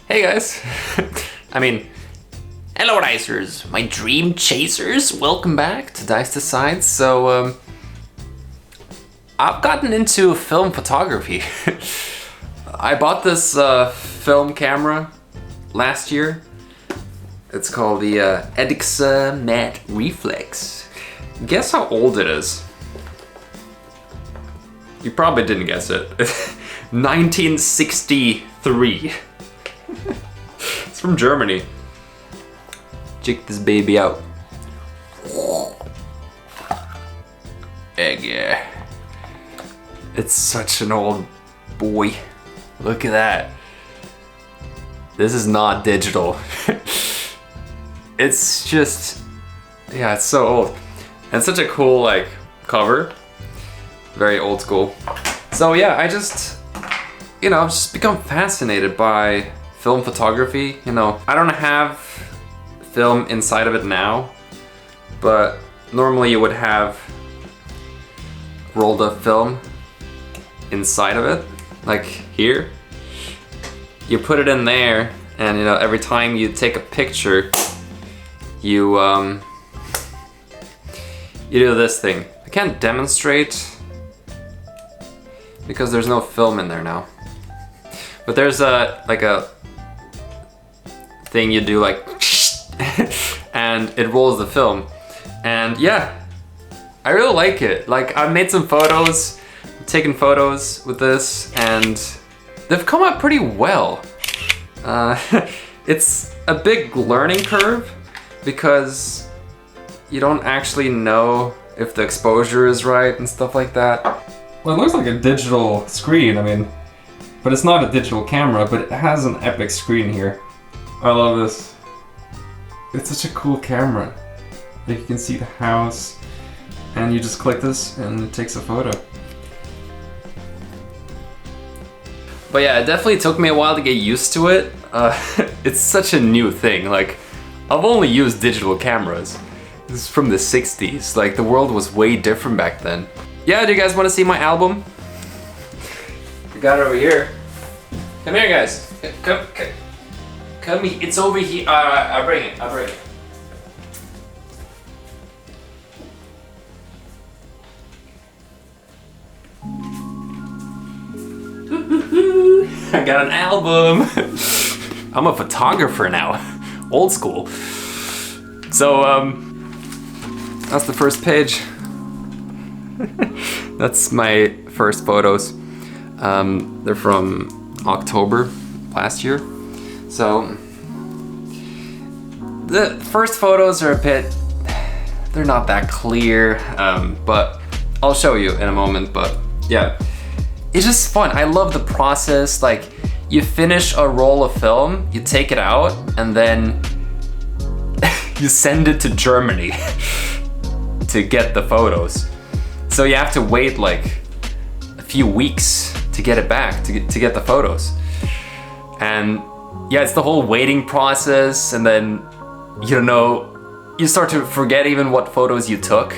Hey guys. I mean, hello Dicers, my dream chasers. Welcome back to Dice Decides. So, I've gotten into film photography. I bought this film camera last year. It's called the Edixa Reflex. Guess how old it is? You probably didn't guess it. 1963. It's from Germany. Check this baby out. Egg, yeah. It's such an old boy. Look at that. This is not digital. It's just, yeah, it's so old. And such a cool, like, cover. Very old school. So yeah, I just, I've just become fascinated by film photography. I don't have film inside of it now, but normally you would have rolled up film inside of it, like here. You put it in there, and every time you take a picture, you do this thing. I can't demonstrate because there's no film in there now. But there's a thing you do, like, and it rolls the film. And yeah, I really like it. Like, I've made some photos, taken photos with this, and they've come out pretty well. It's a big learning curve because you don't actually know if the exposure is right and stuff like that. Well, it looks like a digital screen, but it's not a digital camera, but it has an epic screen here. I love this. It's such a cool camera. Like, you can see the house, and you just click this and it takes a photo. But yeah, it definitely took me a while to get used to it. It's such a new thing. Like, I've only used digital cameras. This is from the 60s. Like, the world was way different back then. Yeah, do you guys want to see my album? We got it over here. Come here, guys. Come. It's over here. I'll bring it. I got an album. I'm a photographer now. Old school. So, that's the first page. That's my first photos. They're from October last year. So, the first photos are they're not that clear, but I'll show you in a moment. But yeah, it's just fun. I love the process. Like, you finish a roll of film, you take it out, and then you send it to Germany to get the photos. So you have to wait like a few weeks to get it back, to get the photos. And yeah, it's the whole waiting process, and then you start to forget even what photos you took.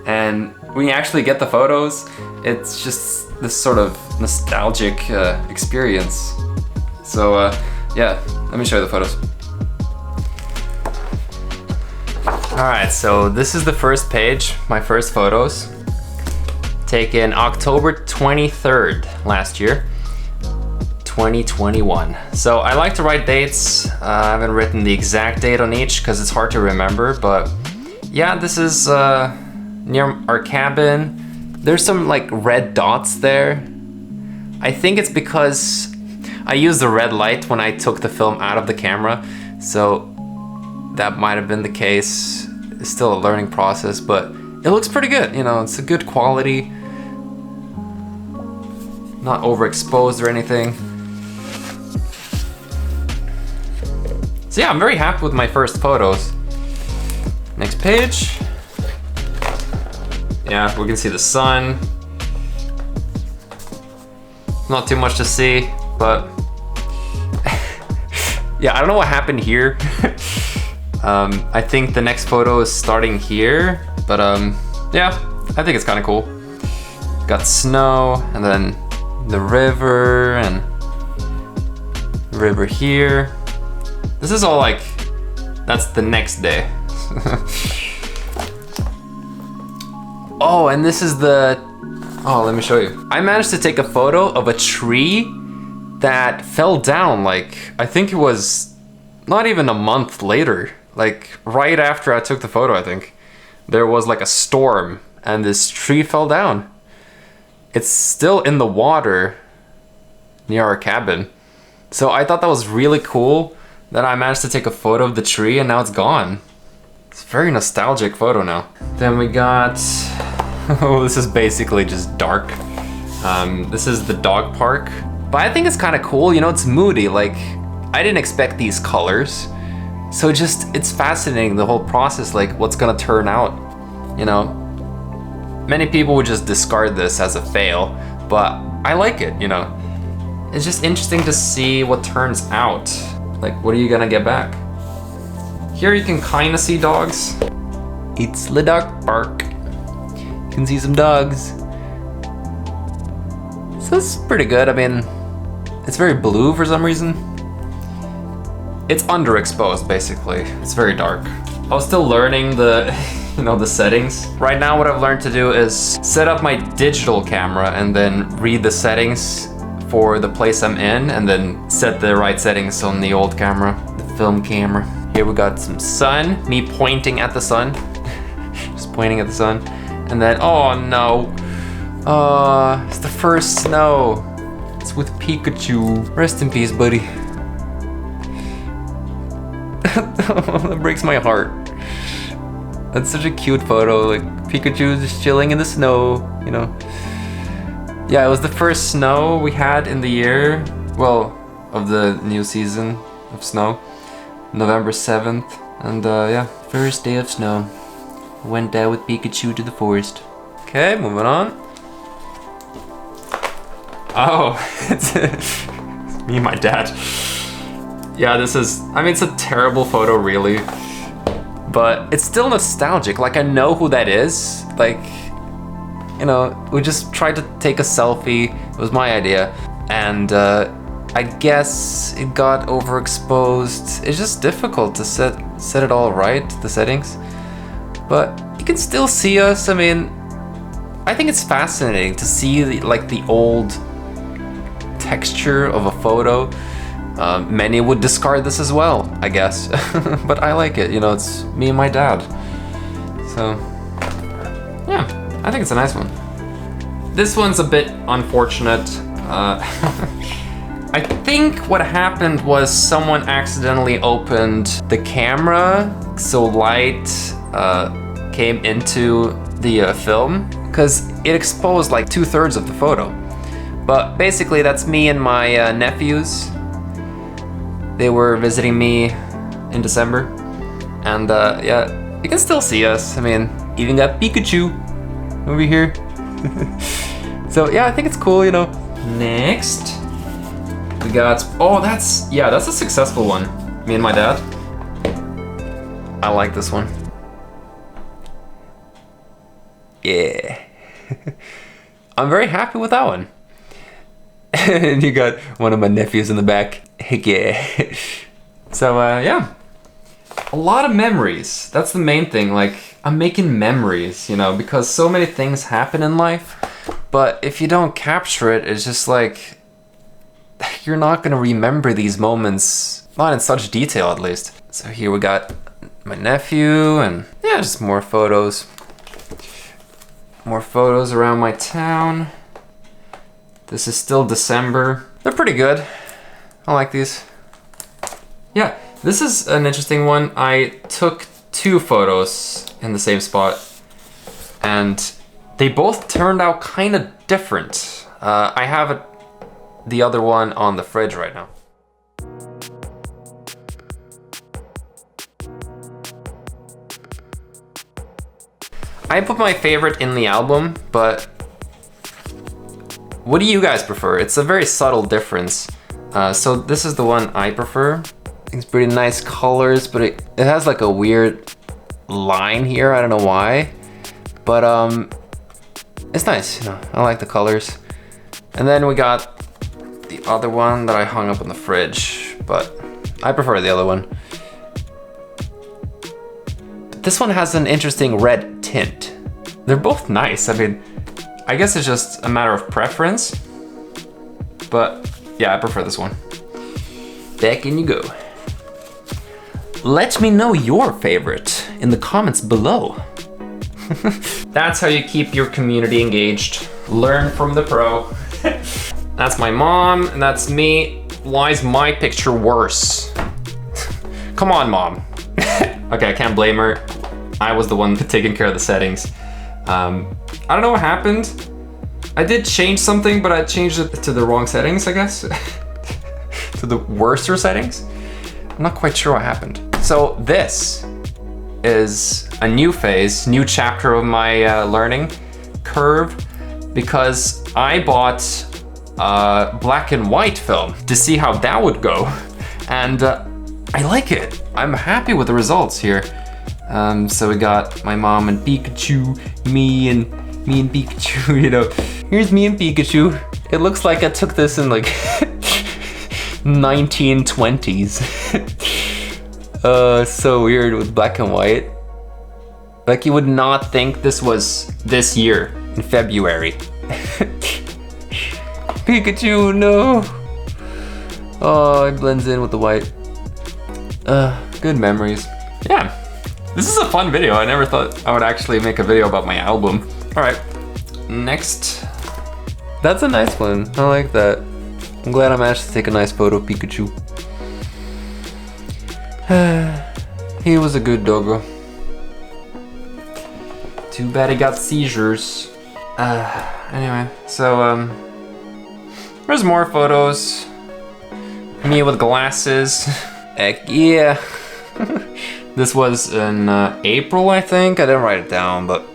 And when you actually get the photos, it's just this sort of nostalgic experience. So yeah, let me show you the photos. Alright, so this is the first page, my first photos. Taken October 23rd last year, 2021. So I like to write dates. I haven't written the exact date on each because it's hard to remember, but yeah, this is near our cabin. There's some like red dots there. I think it's because I used the red light when I took the film out of the camera, so that might have been the case. It's still a learning process, but it looks pretty good. It's a good quality. Not overexposed or anything. So yeah, I'm very happy with my first photos. Next page. Yeah, we can see the sun. Not too much to see, but yeah, I don't know what happened here. I think the next photo is starting here, but yeah, I think it's kind of cool. Got snow, and then the river, and River here. This is all like, that's the next day. Oh, and this is the, oh, let me show you. I managed to take a photo of a tree that fell down, like, I think it was not even a month later. Like, right after I took the photo, I think. There was like a storm, and this tree fell down. It's still in the water near our cabin. So I thought that was really cool that I managed to take a photo of the tree, and now it's gone. It's a very nostalgic photo now. Then we got, oh, this is basically just dark. This is the dog park. But I think it's kind of cool, you know, it's moody. Like, I didn't expect these colors. So it's fascinating, the whole process, like what's gonna turn out, you know. Many people would just discard this as a fail, but I like it, you know. It's just interesting to see what turns out. Like, what are you gonna get back? Here you can kind of see dogs. It's the dog park. You can see some dogs. So it's pretty good. I mean, it's very blue for some reason. It's underexposed, basically. It's very dark. I was still learning the, you know, the settings. Right now, what I've learned to do is set up my digital camera and then read the settings for the place I'm in, and then set the right settings on the old camera, the film camera. Here we got some sun, me pointing at the sun. Just pointing at the sun. And then, oh no. It's the first snow. It's with Pikachu. Rest in peace, buddy. That breaks my heart. That's such a cute photo, like Pikachu just chilling in the snow, you know. Yeah, it was the first snow we had in the year, well, of the new season of snow, November 7th, and yeah, first day of snow. Went down with Pikachu to the forest. Okay, moving on. Oh, it's me and my dad. Yeah, this is, I mean, it's a terrible photo, really, but it's still nostalgic. Like, I know who that is. Like, you know, we just tried to take a selfie. It was my idea, and I guess it got overexposed. It's just difficult to set it all right, the settings, but you can still see us. I mean, I think it's fascinating to see the old texture of a photo. Many would discard this as well, I guess, but I like it. You know, it's me and my dad. So, yeah, I think it's a nice one. This one's a bit unfortunate. I think what happened was someone accidentally opened the camera, so light came into the film, because it exposed like 2/3 of the photo. But basically, that's me and my nephews. They were visiting me in December, and yeah, you can still see us. I mean, even got Pikachu over here. So yeah, I think it's cool, you know. Next, we got, oh, that's a successful one. Me and my dad. I like this one. Yeah. I'm very happy with that one. And you got one of my nephews in the back. Heck yeah. So yeah, a lot of memories. That's the main thing. Like, I'm making memories, you know, because so many things happen in life, but if you don't capture it, it's just like, you're not gonna remember these moments, not in such detail at least. So here we got my nephew, and yeah, just more photos. More photos around my town. This is still December. They're pretty good. I like these. Yeah, this is an interesting one. I took 2 photos in the same spot, and they both turned out kind of different. I have the other one on the fridge right now. I put my favorite in the album, but what do you guys prefer? It's a very subtle difference. So this is the one I prefer. I think it's pretty nice colors, but it has like a weird line here. I don't know why, but it's nice. You know, I like the colors. And then we got the other one that I hung up in the fridge, but I prefer the other one. But this one has an interesting red tint. They're both nice. I mean, I guess it's just a matter of preference, but yeah, I prefer this one. Back in you go. Let me know your favorite in the comments below. That's how you keep your community engaged. Learn from the pro. That's my mom, and that's me. Why is my picture worse? Come on, mom. Okay, I can't blame her. I was the one taking care of the settings. I don't know what happened. I did change something, but I changed it to the wrong settings, I guess. To the worser settings. I'm not quite sure what happened. So this is a new phase, new chapter of my learning curve, because I bought black and white film to see how that would go, and I like it. I'm happy with the results here. So we got my mom and Pikachu, me and Pikachu, you know. Here's me and Pikachu. It looks like I took this in like 1920s. So weird with black and white. Like you would not think this was this year in February. Pikachu, no. Oh, it blends in with the white. Good memories. Yeah, this is a fun video. I never thought I would actually make a video about my album. All right, next. That's a nice one. I like that. I'm glad I managed to take a nice photo of Pikachu. He was a good doggo. Too bad he got seizures. Anyway, so there's more photos. Me with glasses. Heck yeah. This was in April, I think. I didn't write it down, but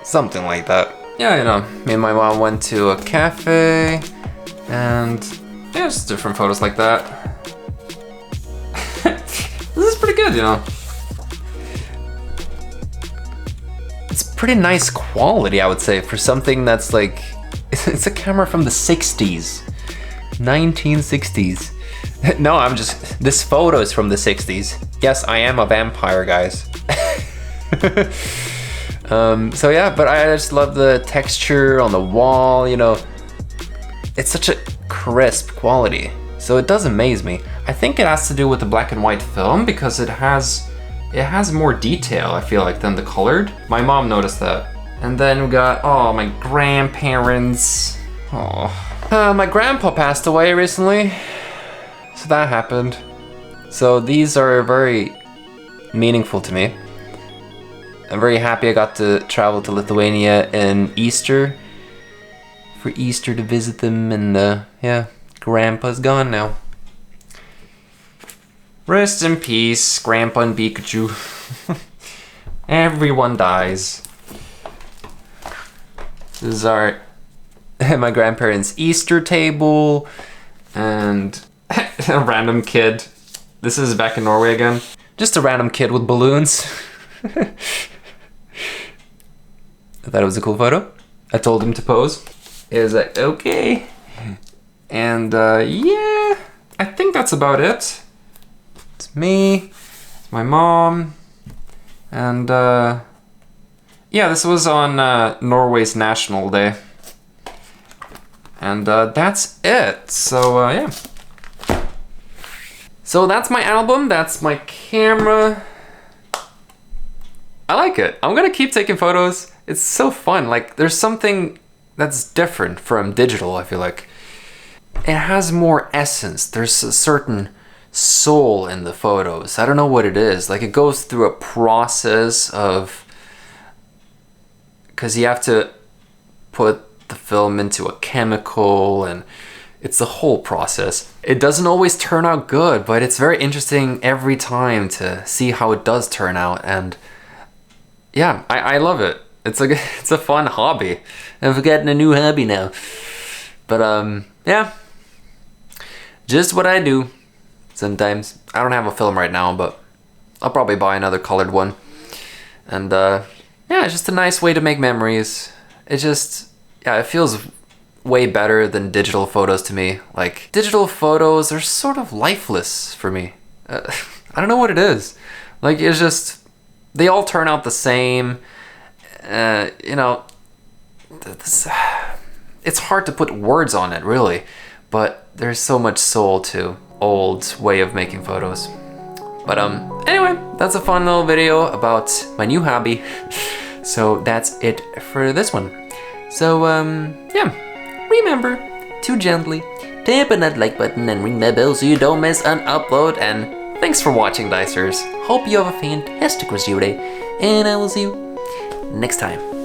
something like that. Yeah, you know, me and my mom went to a cafe, and yeah, just different photos like that. This is pretty good, you know. It's pretty nice quality, I would say, for something that's like, it's a camera from the 60s, 1960s. No, I'm just, this photo is from the 60s. Yes, I am a vampire, guys. So yeah, but I just love the texture on the wall, you know. It's such a crisp quality, so it does amaze me. I think it has to do with the black and white film because it has more detail, I feel like, than the colored. My mom noticed that. And then we got, oh, my grandparents. Oh. My grandpa passed away recently, so that happened. So these are very meaningful to me. I'm very happy I got to travel to Lithuania in Easter, for Easter to visit them, and yeah, Grandpa's gone now. Rest in peace, Grandpa and Pikachu. Everyone dies. This is our my grandparents' Easter table, and a random kid. This is back in Norway again. Just a random kid with balloons. I thought it was a cool photo. I told him to pose. He was like, okay. And yeah, I think that's about it. It's me, it's my mom, and yeah, this was on Norway's National Day. And that's it. So yeah. So that's my album, that's my camera. I like it. I'm gonna keep taking photos. It's so fun. Like, there's something that's different from digital, I feel like. It has more essence. There's a certain soul in the photos. I don't know what it is. Like, it goes through a process of, because you have to put the film into a chemical, and it's the whole process. It doesn't always turn out good, but it's very interesting every time to see how it does turn out. And yeah, I love it. It's a fun hobby. I'm getting a new hobby now. But yeah, just what I do sometimes. I don't have a film right now, but I'll probably buy another colored one. And yeah, it's just a nice way to make memories. It just, yeah, it feels way better than digital photos to me. Like, digital photos are sort of lifeless for me. I don't know what it is. Like, it's just, they all turn out the same. You know, it's hard to put words on it, really. But there's so much soul to old way of making photos. But anyway, that's a fun little video about my new hobby. So that's it for this one. So yeah, remember to gently tap on that like button and ring that bell so you don't miss an upload. And thanks for watching, Dicers. Hope you have a fantastic rest of your day, and I will see you next time.